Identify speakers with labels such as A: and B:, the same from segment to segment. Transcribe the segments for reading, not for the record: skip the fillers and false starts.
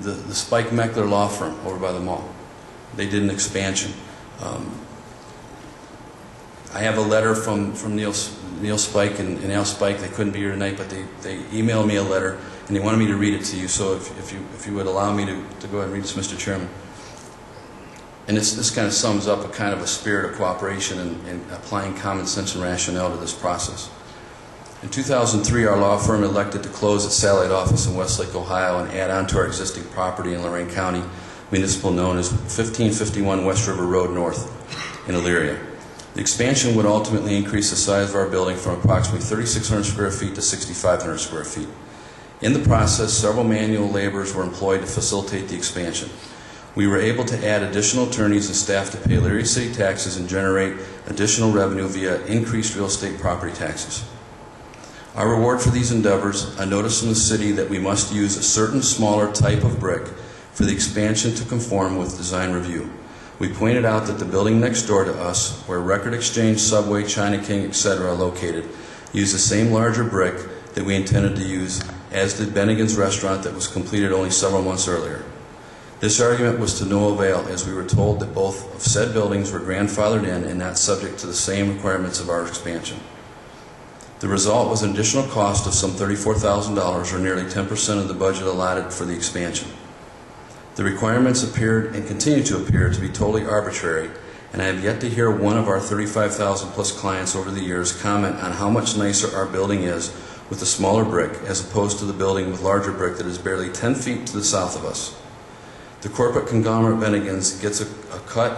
A: The Spike Meckler law firm over by the mall, they did an expansion. I have a letter from Neil Spike and Al Spike. They couldn't be here tonight, but they emailed me a letter, and they wanted me to read it to you. So if you would allow me to go ahead and read this, Mr. Chairman. And this kind of sums up a kind of a spirit of cooperation and applying common sense and rationale to this process. In 2003, our law firm elected to close its satellite office in Westlake, Ohio, and add on to our existing property in Lorain County, municipal known as 1551 West River Road North in Elyria. The expansion would ultimately increase the size of our building from approximately 3,600 square feet to 6,500 square feet. In the process, several manual laborers were employed to facilitate the expansion. We were able to add additional attorneys and staff to pay Elyria City taxes and generate additional revenue via increased real estate property taxes. Our reward for these endeavors, a notice from the city that we must use a certain smaller type of brick for the expansion to conform with design review. We pointed out that the building next door to us, where Record Exchange, Subway, China King, etc. are located, used the same larger brick that we intended to use, as did Bennigan's restaurant that was completed only several months earlier. This argument was to no avail, as we were told that both of said buildings were grandfathered in and not subject to the same requirements of our expansion. The result was an additional cost of some $34,000, or nearly 10% of the budget allotted for the expansion. The requirements appeared and continue to appear to be totally arbitrary, and I have yet to hear one of our 35,000 plus clients over the years comment on how much nicer our building is with the smaller brick as opposed to the building with larger brick that is barely 10 feet to the south of us. The corporate conglomerate Bennigan's gets cut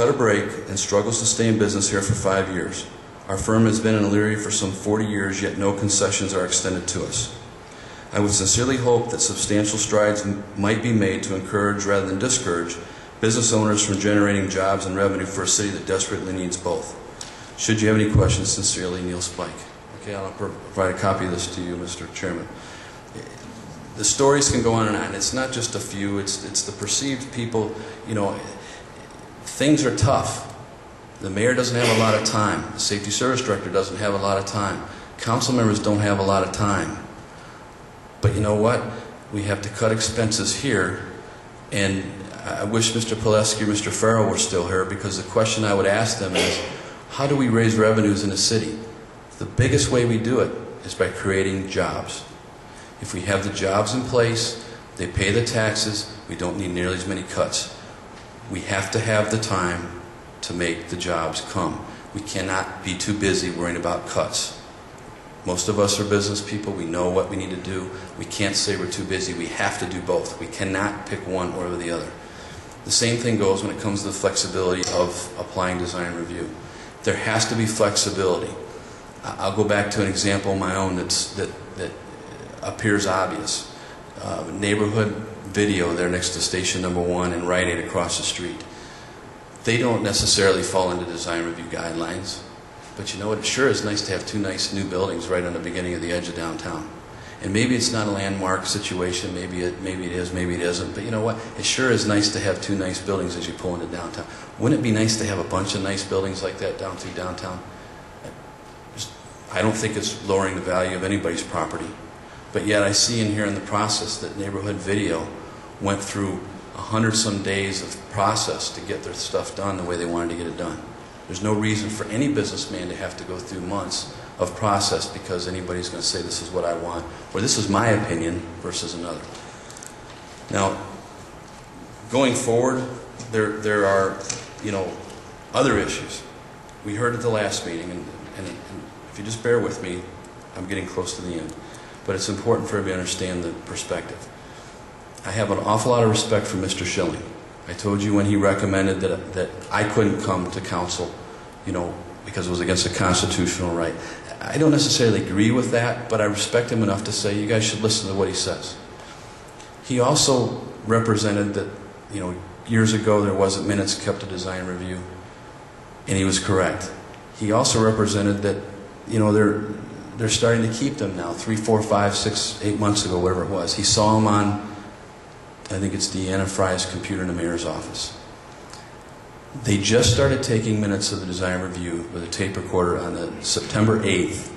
A: a break and struggles to stay in business here for 5 years. Our firm has been in Elyria for some 40 years, yet no concessions are extended to us. I would sincerely hope that substantial strides might be made to encourage rather than discourage business owners from generating jobs and revenue for a city that desperately needs both. Should you have any questions, sincerely, Neil Spike. Okay, I'll provide a copy of this to you, Mr. Chairman. The stories can go on and on. It's not just a few. It's the perceived people. You know, things are tough. The mayor doesn't have a lot of time. The safety service director doesn't have a lot of time. Council members don't have a lot of time. But you know what? We have to cut expenses here. And I wish Mr. Pileski or Mr. Farrell were still here, because the question I would ask them is, how do we raise revenues in a city? The biggest way we do it is by creating jobs. If we have the jobs in place, they pay the taxes, we don't need nearly as many cuts. We have to have the time to make the jobs come. We cannot be too busy worrying about cuts. Most of us are business people. We know what we need to do. We can't say we're too busy. We have to do both. We cannot pick one or the other. The same thing goes when it comes to the flexibility of applying design review. There has to be flexibility. I'll go back to an example of my own that appears obvious. Neighborhood video there next to station number 1 and Rite Aid across the street. They don't necessarily fall into design review guidelines, but you know what? It sure is nice to have 2 nice new buildings right on the beginning of the edge of downtown. And maybe it's not a landmark situation, maybe it is, maybe it isn't, but you know what? It sure is nice to have 2 nice buildings as you pull into downtown. Wouldn't it be nice to have a bunch of nice buildings like that down through downtown? I don't think it's lowering the value of anybody's property. But yet I see in here in the process that neighborhood video went through 100-some days of process to get their stuff done the way they wanted to get it done. There's no reason for any businessman to have to go through months of process because anybody's going to say this is what I want, or this is my opinion versus another. Now, going forward, there are, other issues. We heard at the last meeting, and if you just bear with me, I'm getting close to the end. But it's important for everybody to understand the perspective. I have an awful lot of respect for Mr. Schilling. I told you when he recommended that I couldn't come to council, because it was against a constitutional right. I don't necessarily agree with that, but I respect him enough to say you guys should listen to what he says. He also represented that, years ago there wasn't minutes kept to design review, and he was correct. He also represented that, they're starting to keep them now, 3, 4, 5, 6, 8 months ago, whatever it was. He saw them on, I think it's Deanna Fry's computer in the mayor's office. They just started taking minutes of the design review with a tape recorder on the September 8th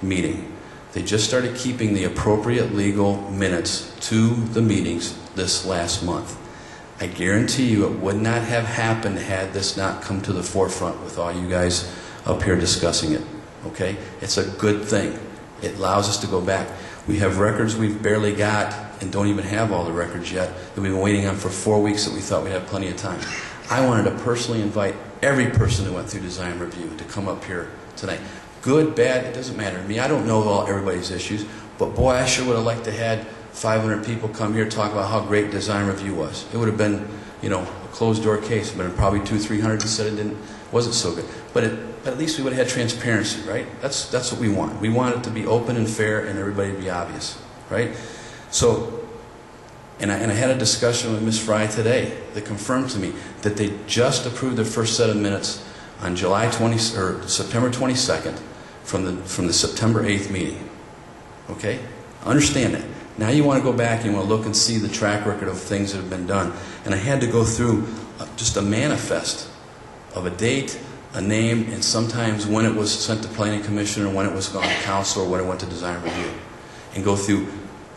A: meeting. They just started keeping the appropriate legal minutes to the meetings this last month. I guarantee you it would not have happened had this not come to the forefront with all you guys up here discussing it. Okay? It's a good thing. It allows us to go back. We have records we've barely got and don't even have all the records yet that we've been waiting on for 4 weeks that we thought we'd have plenty of time. I wanted to personally invite every person who went through design review to come up here tonight. Good, bad, it doesn't matter to me. I don't know everybody's issues, but boy, I sure would have liked to have had 500 people come here talk about how great design review was. It would have been, you know, a closed door case, but probably 200-300 that said it wasn't so good. But at least we would have had transparency, right? That's what we want. We want it to be open and fair and everybody to be obvious, right? So, and I had a discussion with Ms. Fry today that confirmed to me that they just approved their first set of minutes on September 22nd from the September 8th meeting. Okay? Understand that. Now you want to go back and you want to look and see the track record of things that have been done. And I had to go through just a manifest of a date, a name, and sometimes when it was sent to Planning Commission or when it was gone to Council or when it went to Design Review. And go through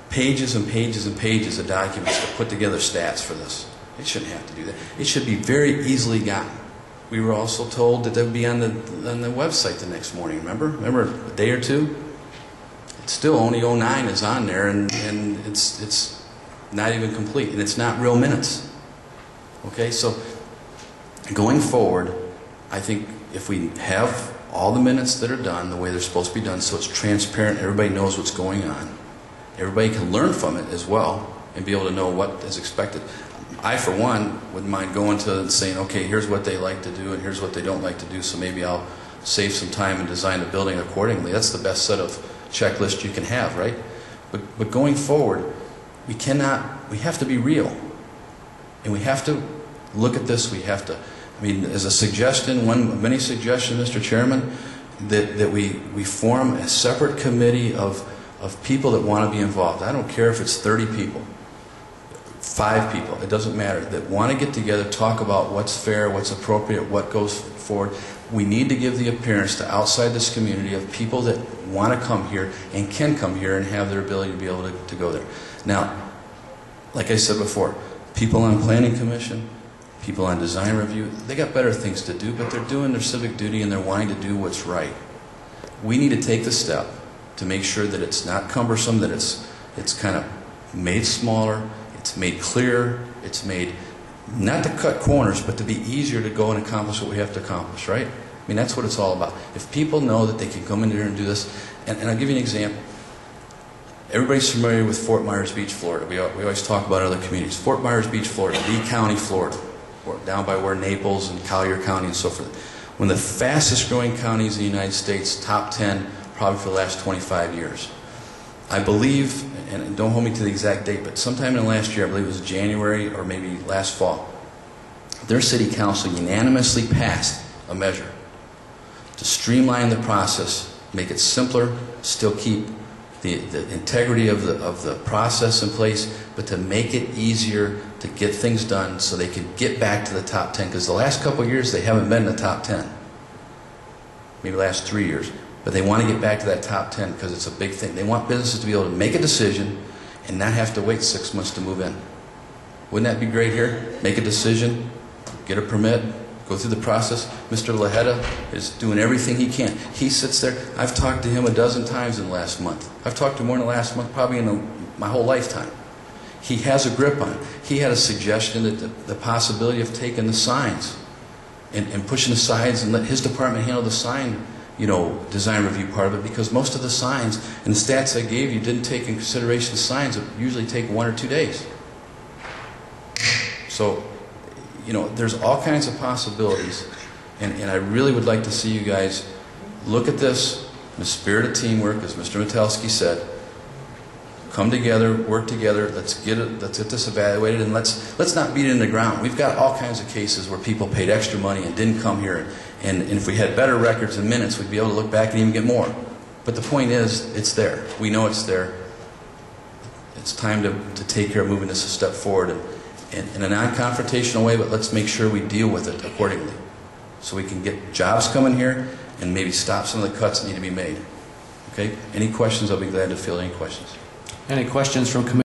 A: pages and pages and pages of documents to put together stats for this. It shouldn't have to do that. It should be very easily gotten. We were also told that they would be on the website the next morning. Remember a day or two? It's still only 09 is on there, and it's not even complete, and it's not real minutes. Okay, so going forward, I think if we have all the minutes that are done the way they're supposed to be done, so it's transparent, everybody knows what's going on, everybody can learn from it as well and be able to know what is expected. I, for one, wouldn't mind going to and saying, okay, here's what they like to do and here's what they don't like to do, so maybe I'll save some time and design the building accordingly. That's the best set of checklists you can have, right? But going forward, we have to be real. And we have to look at this, as a suggestion, one of many suggestions, Mr. Chairman, that we form a separate committee of people that want to be involved. I don't care if it's 30 people. 5 people, it doesn't matter, that want to get together, talk about what's fair, what's appropriate, what goes forward. We need to give the appearance to outside this community of people that want to come here and can come here and have their ability to be able to go there. Now, like I said before, people on Planning Commission, people on Design Review, they got better things to do, but they're doing their civic duty and they're wanting to do what's right. We need to take the step to make sure that it's not cumbersome, that it's kind of made smaller, it's made clearer, it's made not to cut corners, but to be easier to go and accomplish what we have to accomplish, right? I mean, that's what it's all about. If people know that they can come in here and do this, and I'll give you an example. Everybody's familiar with Fort Myers Beach, Florida. We always talk about other communities. Fort Myers Beach, Florida, Lee County, Florida, down by where Naples and Collier County and so forth. One of the fastest growing counties in the United States, top 10, probably for the last 25 years. I believe, and don't hold me to the exact date, but sometime in the last year, I believe it was January or maybe last fall, their city council unanimously passed a measure to streamline the process, make it simpler, still keep the integrity of the process in place, but to make it easier to get things done so they can get back to the top 10. Because the last couple of years, they haven't been in the top 10. Maybe the last 3 years. But they want to get back to that top 10 because it's a big thing. They want businesses to be able to make a decision and not have to wait 6 months to move in. Wouldn't that be great here? Make a decision, get a permit, go through the process. Mr. Lajeda is doing everything he can. He sits there. I've talked to him a dozen times in the last month. I've talked to him more in the last month, probably in my whole lifetime. He has a grip on it. He had a suggestion that the possibility of taking the signs and pushing the signs and let his department handle the sign, design review part of it, because most of the signs and the stats I gave you didn't take in consideration the signs that usually take 1 or 2 days. So, there's all kinds of possibilities, and I really would like to see you guys look at this in the spirit of teamwork, as Mr. Metelsky said. Come together, work together. Let's get this evaluated, and let's not beat it in the ground. We've got all kinds of cases where people paid extra money and didn't come here. And if we had better records and minutes, we'd be able to look back and even get more. But the point is, it's there. We know it's there. It's time to take care of moving this a step forward in a non-confrontational way, but let's make sure we deal with it accordingly. So we can get jobs coming here and maybe stop some of the cuts that need to be made. Okay? Any questions, I'll be glad to field any questions.
B: Any questions from commissioners?